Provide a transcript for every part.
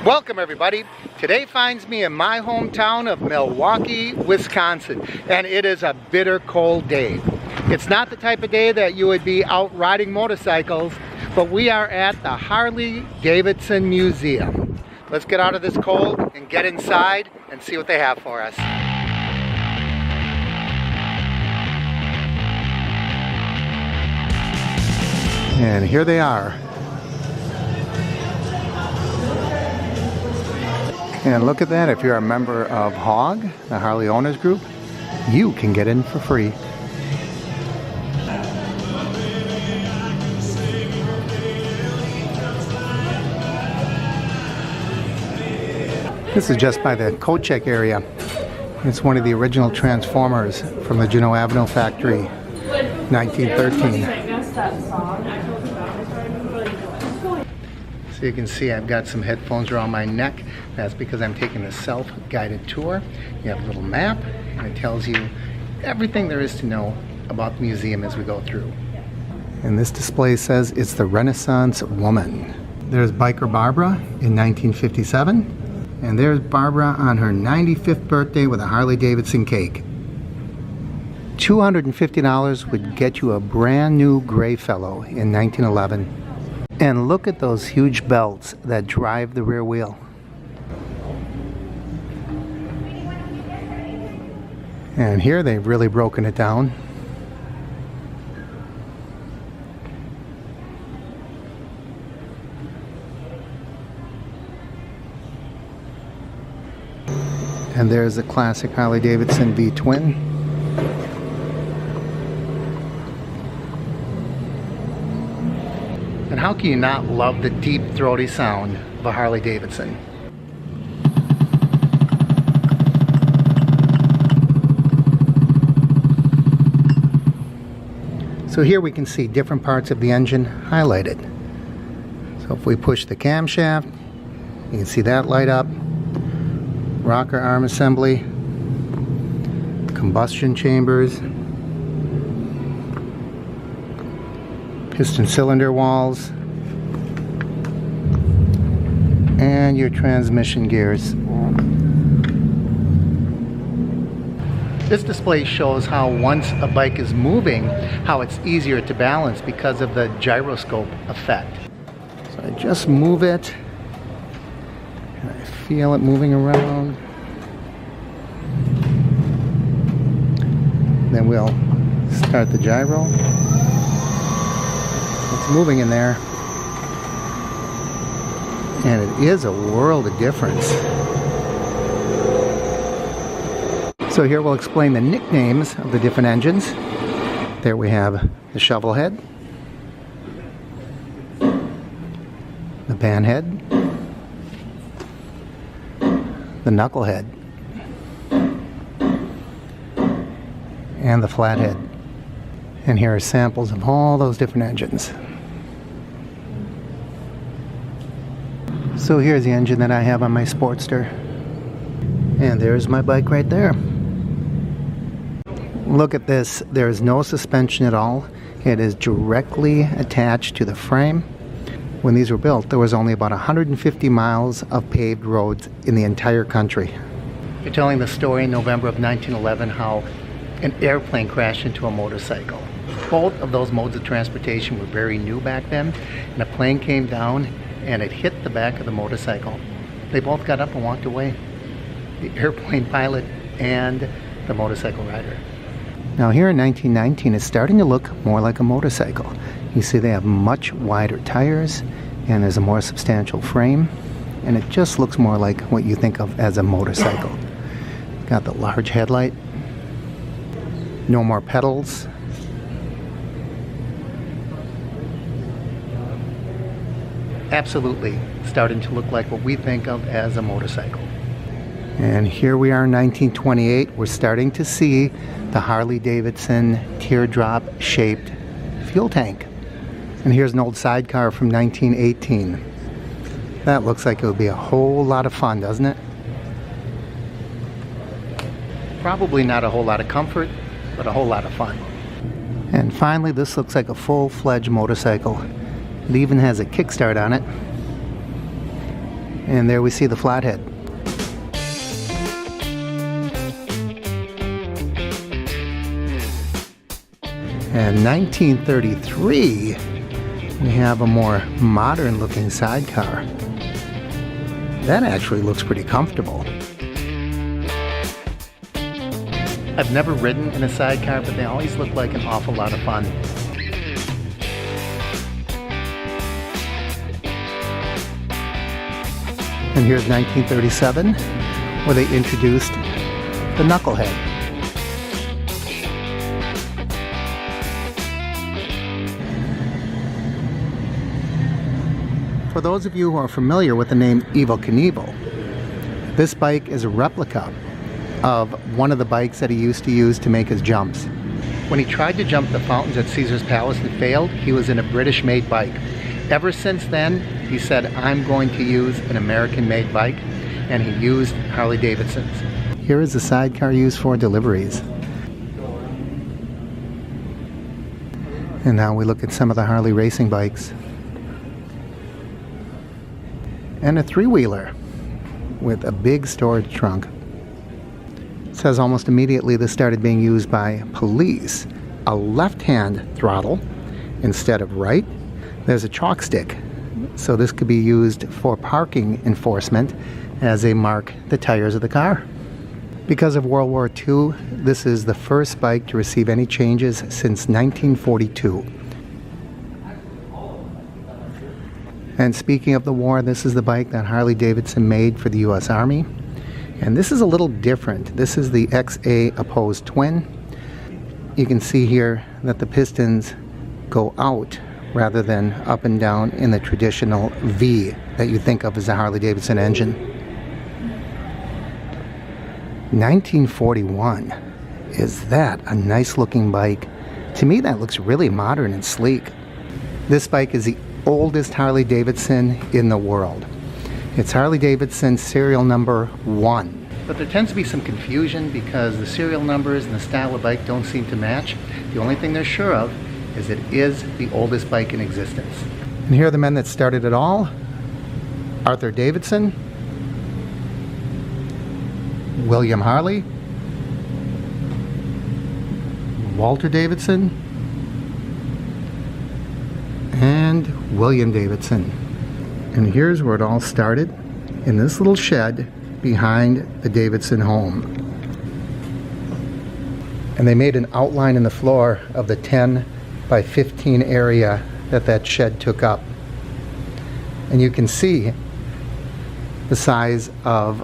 Welcome everybody. Today finds me in my hometown of Milwaukee, Wisconsin, and it is a bitter cold day. It's not the type of day that you would be out riding motorcycles, but we are at the Harley-Davidson Museum. Let's get out of this cold and get inside and see what they have for us. And here they are. And look at that, if you're a member of HOG, the Harley Owners Group, you can get in for free. This is just by the coat check area. It's one of the original Transformers from the Juneau Avenue factory, 1913. So you can see I've got some headphones around my neck. That's because I'm taking a self-guided tour. You have a little map and it tells you everything there is to know about the museum as we go through. And this display says it's the Renaissance Woman. There's Biker Barbara in 1957. And there's Barbara on her 95th birthday with a Harley-Davidson cake. $250 would get you a brand new Gray Fellow in 1911. And look at those huge belts that drive the rear wheel. And here they've really broken it down. And there's the classic Harley-Davidson V-Twin. And how can you not love the deep, throaty sound of a Harley-Davidson? So here we can see different parts of the engine highlighted. So if we push the camshaft, you can see that light up. Rocker arm assembly, combustion chambers, piston cylinder walls, and your transmission gears. This display shows how once a bike is moving, how it's easier to balance because of the gyroscope effect. So I just move it, and I feel it moving around. Then we'll start the gyro. It's moving in there, and it is a world of difference. So here we'll explain the nicknames of the different engines. There we have the shovel head, the pan head, the knucklehead, and the flathead. And here are samples of all those different engines. So here's the engine that I have on my Sportster. And there's my bike right there. Look at this. There is no suspension at all. It is directly attached to the frame. When these were built, there was only about 150 miles of paved roads in the entire country. You're telling the story in November of 1911 how an airplane crashed into a motorcycle. Both of those modes of transportation were very new back then, and a plane came down and it hit the back of the motorcycle. They both got up and walked away. The airplane pilot and the motorcycle rider. Now here in 1919, it's starting to look more like a motorcycle. You see they have much wider tires, and there's a more substantial frame, and it just looks more like what you think of as a motorcycle. Got the large headlight. No more pedals. Absolutely starting to look like what we think of as a motorcycle. And here we are in 1928. We're starting to see the Harley-Davidson teardrop-shaped fuel tank. And here's an old sidecar from 1918. That looks like it would be a whole lot of fun, doesn't it? Probably not a whole lot of comfort, but a whole lot of fun. And finally, this looks like a full-fledged motorcycle. It even has a kickstart on it. And there we see the flathead. And 1933, we have a more modern looking sidecar. That actually looks pretty comfortable. I've never ridden in a sidecar, but they always look like an awful lot of fun. And here's 1937, where they introduced the Knucklehead. For those of you who are familiar with the name Evel Knievel, this bike is a replica of one of the bikes that he used to use to make his jumps. When he tried to jump the fountains at Caesar's Palace and failed, he was in a British-made bike. Ever since then, he said, I'm going to use an American-made bike, and he used Harley-Davidson's. Here is the sidecar used for deliveries. And now we look at some of the Harley racing bikes. And a three-wheeler with a big storage trunk. It says almost immediately this started being used by police. A left-hand throttle instead of right. There's a chalk stick, so this could be used for parking enforcement as they mark the tires of the car. Because of World War II, this is the first bike to receive any changes since 1942. And speaking of the war, this is the bike that Harley-Davidson made for the U.S. Army. And this is a little different. This is the XA opposed twin. You can see here that the pistons go out rather than up and down in the traditional V that you think of as a Harley-Davidson engine. 1941. Is that a nice looking bike? To me that looks really modern and sleek. This bike is the oldest Harley-Davidson in the world. It's Harley-Davidson serial number 1. But there tends to be some confusion because the serial numbers and the style of bike don't seem to match. The only thing they're sure of is it is the oldest bike in existence. And here are the men that started it all. Arthur Davidson, William Harley, Walter Davidson, and William Davidson. And here's where it all started, in this little shed behind the Davidson home. And they made an outline in the floor of the 10 by 15 area that shed took up. And you can see the size of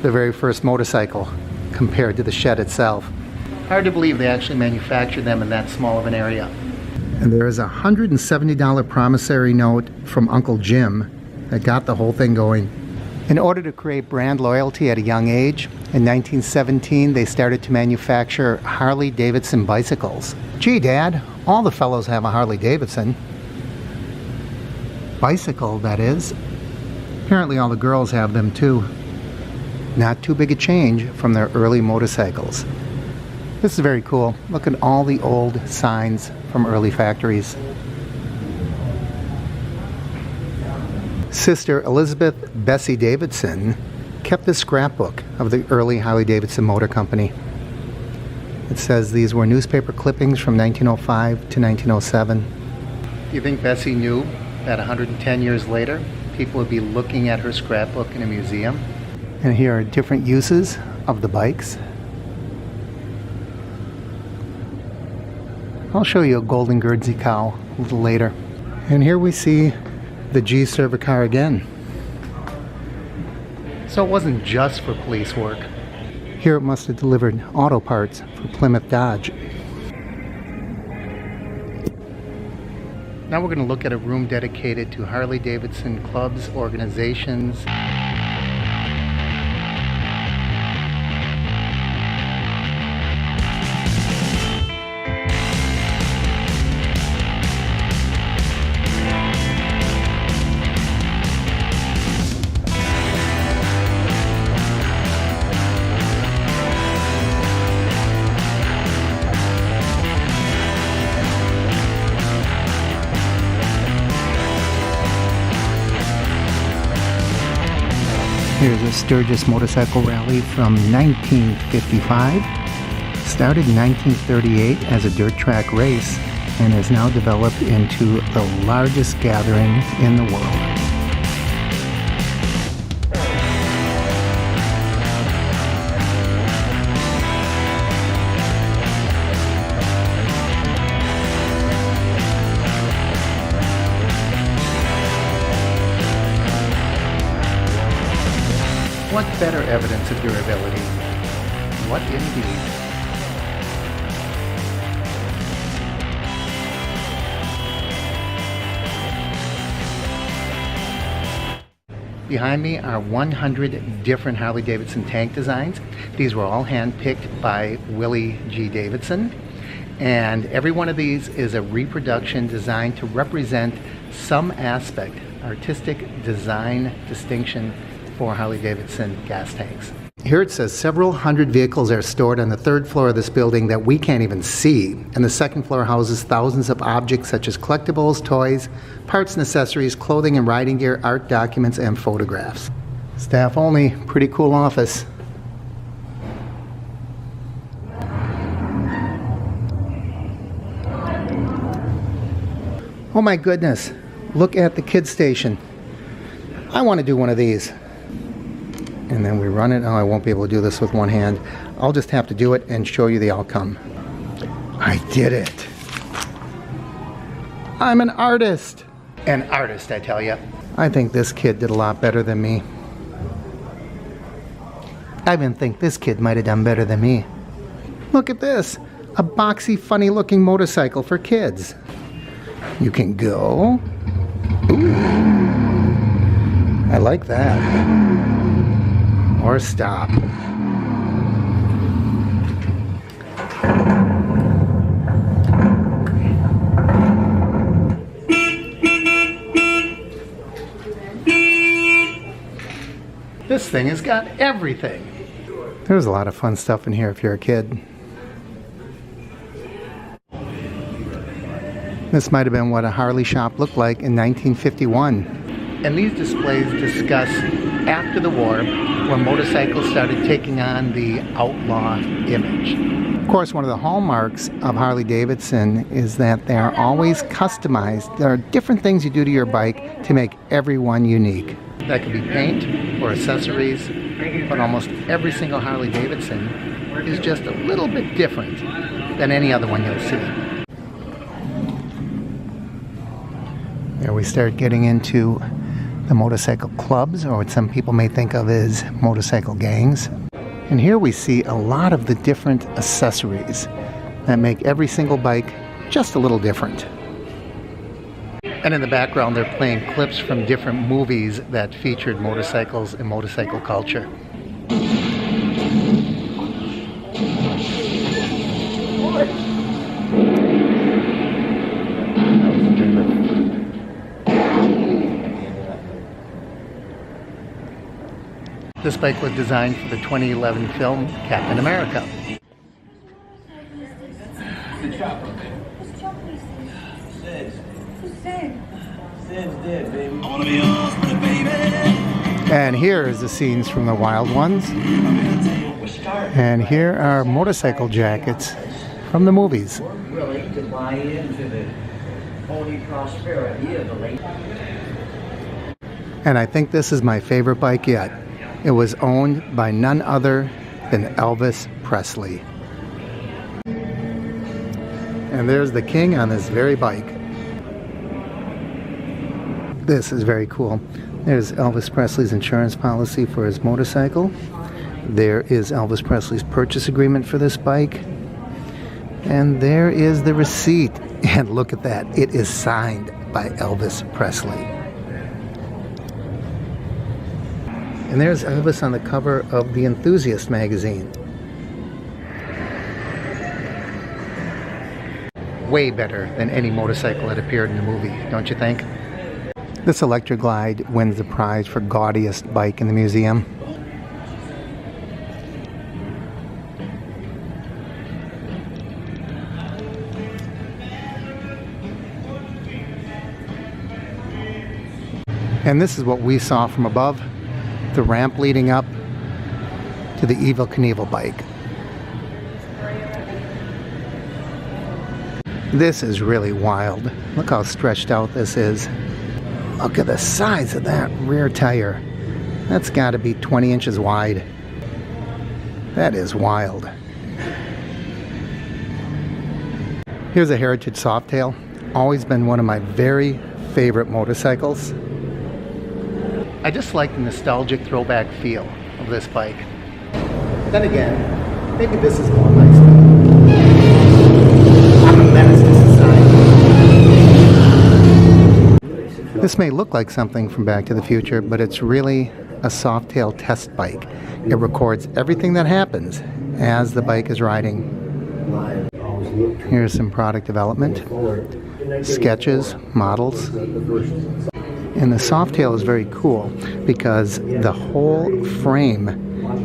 the very first motorcycle compared to the shed itself. Hard to believe they actually manufactured them in that small of an area. And there is a $170 promissory note from Uncle Jim that got the whole thing going. In order to create brand loyalty at a young age, in 1917 they started to manufacture Harley-Davidson bicycles. Gee, Dad, all the fellows have a Harley-Davidson. Bicycle, that is. Apparently all the girls have them too. Not too big a change from their early motorcycles. This is very cool. Look at all the old signs from early factories. Sister Elizabeth Bessie Davidson kept the scrapbook of the early Harley-Davidson Motor Company. It says these were newspaper clippings from 1905 to 1907. Do you think Bessie knew that 110 years later, people would be looking at her scrapbook in a museum? And here are different uses of the bikes. I'll show you a golden Guernsey cow a little later. And here we see the G Cervicar again. So it wasn't just for police work. Here it must have delivered auto parts for Plymouth Dodge. Now we're going to look at a room dedicated to Harley-Davidson clubs, organizations. Here's a Sturgis Motorcycle Rally from 1955. Started in 1938 as a dirt track race and has now developed into the largest gathering in the world. What better evidence of durability? What indeed? Behind me are 100 different Harley-Davidson tank designs. These were all hand-picked by Willie G. Davidson. And every one of these is a reproduction designed to represent some aspect, artistic design distinction for Harley-Davidson gas tanks. Here it says several hundred vehicles are stored on the third floor of this building that we can't even see. And the second floor houses thousands of objects such as collectibles, toys, parts and accessories, clothing and riding gear, art documents, and photographs. Staff only, pretty cool office. Oh my goodness, look at the kids station. I want to do one of these. And then we run it. Oh, I won't be able to do this with one hand. I'll just have to do it and show you the outcome. I did it. I'm an artist. An artist, I tell you. I think this kid did a lot better than me. I even think this kid might have done better than me. Look at this. A boxy, funny-looking motorcycle for kids. You can go. Ooh. I like that. Or stop. This thing has got everything. There's a lot of fun stuff in here if you're a kid. This might have been what a Harley shop looked like in 1951. And these displays discuss after the war, when motorcycles started taking on the outlaw image. Of course, one of the hallmarks of Harley-Davidson is that they are always customized. There are different things you do to your bike to make every one unique. That could be paint or accessories, but almost every single Harley-Davidson is just a little bit different than any other one you'll see. There we start getting into the motorcycle clubs, or what some people may think of as motorcycle gangs. And here we see a lot of the different accessories that make every single bike just a little different. And in the background they're playing clips from different movies that featured motorcycles and motorcycle culture. This bike was designed for the 2011 film Captain America. And here is the scenes from the Wild Ones. And here are motorcycle jackets from the movies. Willing to buy into the phony prosperity of the late. And I think this is my favorite bike yet. It was owned by none other than Elvis Presley. And there's the king on this very bike. This is very cool. There's Elvis Presley's insurance policy for his motorcycle. There is Elvis Presley's purchase agreement for this bike. And there is the receipt. And look at that. It is signed by Elvis Presley. And there's Elvis on the cover of The Enthusiast magazine. Way better than any motorcycle that appeared in the movie, don't you think? This Electra Glide wins the prize for gaudiest bike in the museum. And this is what we saw from above. the ramp leading up to the Evel Knievel bike. This is really wild. Look how stretched out this is. Look at the size of that rear tire. That's got to be 20 inches wide. That is wild. Here's a Heritage Softail. Always been one of my very favorite motorcycles. I just like the nostalgic throwback feel of this bike. Then again, maybe this is more my style. I'm a menace to society. This may look like something from Back to the Future, but it's really a Softail test bike. It records everything that happens as the bike is riding. Here's some product development, sketches, models. And the Softail is very cool because the whole frame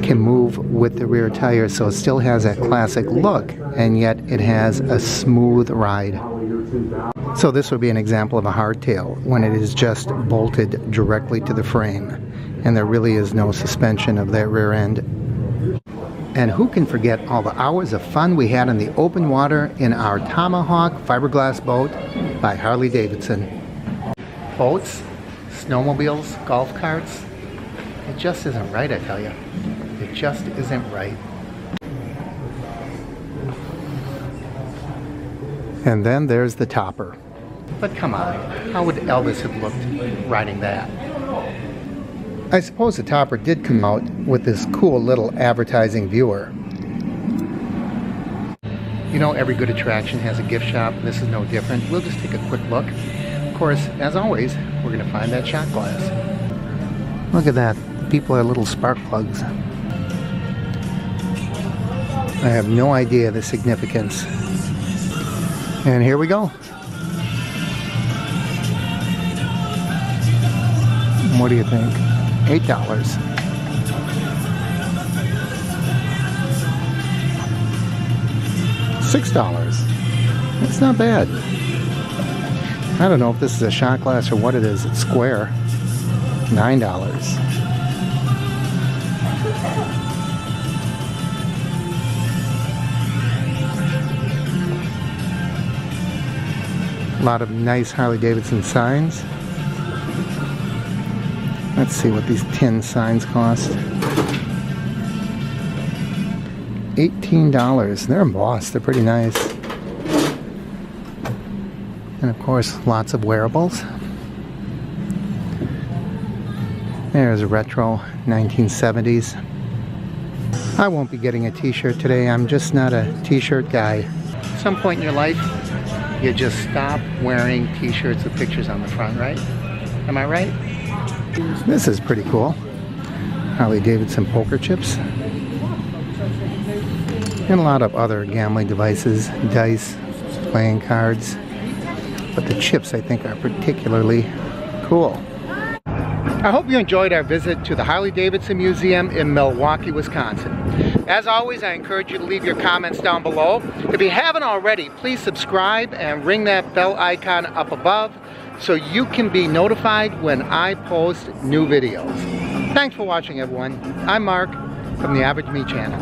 can move with the rear tire, so it still has that classic look, and yet it has a smooth ride. So this would be an example of a hardtail when it is just bolted directly to the frame, and there really is no suspension of that rear end. And who can forget all the hours of fun we had in the open water in our Tomahawk fiberglass boat by Harley-Davidson. Boats, snowmobiles, golf carts, it just isn't right, I tell you. It just isn't right. And then there's the topper. But come on, how would Elvis have looked riding that? I suppose the topper did come out with this cool little advertising viewer. You know, every good attraction has a gift shop. This is no different. We'll just take a quick look. Of course, as always, we're going to find that shot glass. Look at that. People are little spark plugs. I have no idea the significance. And here we go. What do you think? $8. $6. It's not bad. I don't know if this is a shot glass or what it is. It's square. $9. A lot of nice Harley-Davidson signs. Let's see what these tin signs cost. $18. They're embossed. They're pretty nice. And of course, lots of wearables. There's a retro 1970s. I won't be getting a t-shirt today. I'm just not a t-shirt guy. At some point in your life, you just stop wearing t-shirts with pictures on the front, right? Am I right? This is pretty cool. Harley-Davidson poker chips. And a lot of other gambling devices, dice, playing cards. But the chips, I think, are particularly cool. I hope you enjoyed our visit to the Harley-Davidson Museum in Milwaukee, Wisconsin. As always, I encourage you to leave your comments down below. If you haven't already, please subscribe and ring that bell icon up above so you can be notified when I post new videos. Thanks for watching, everyone. I'm Mark from the Average Me channel.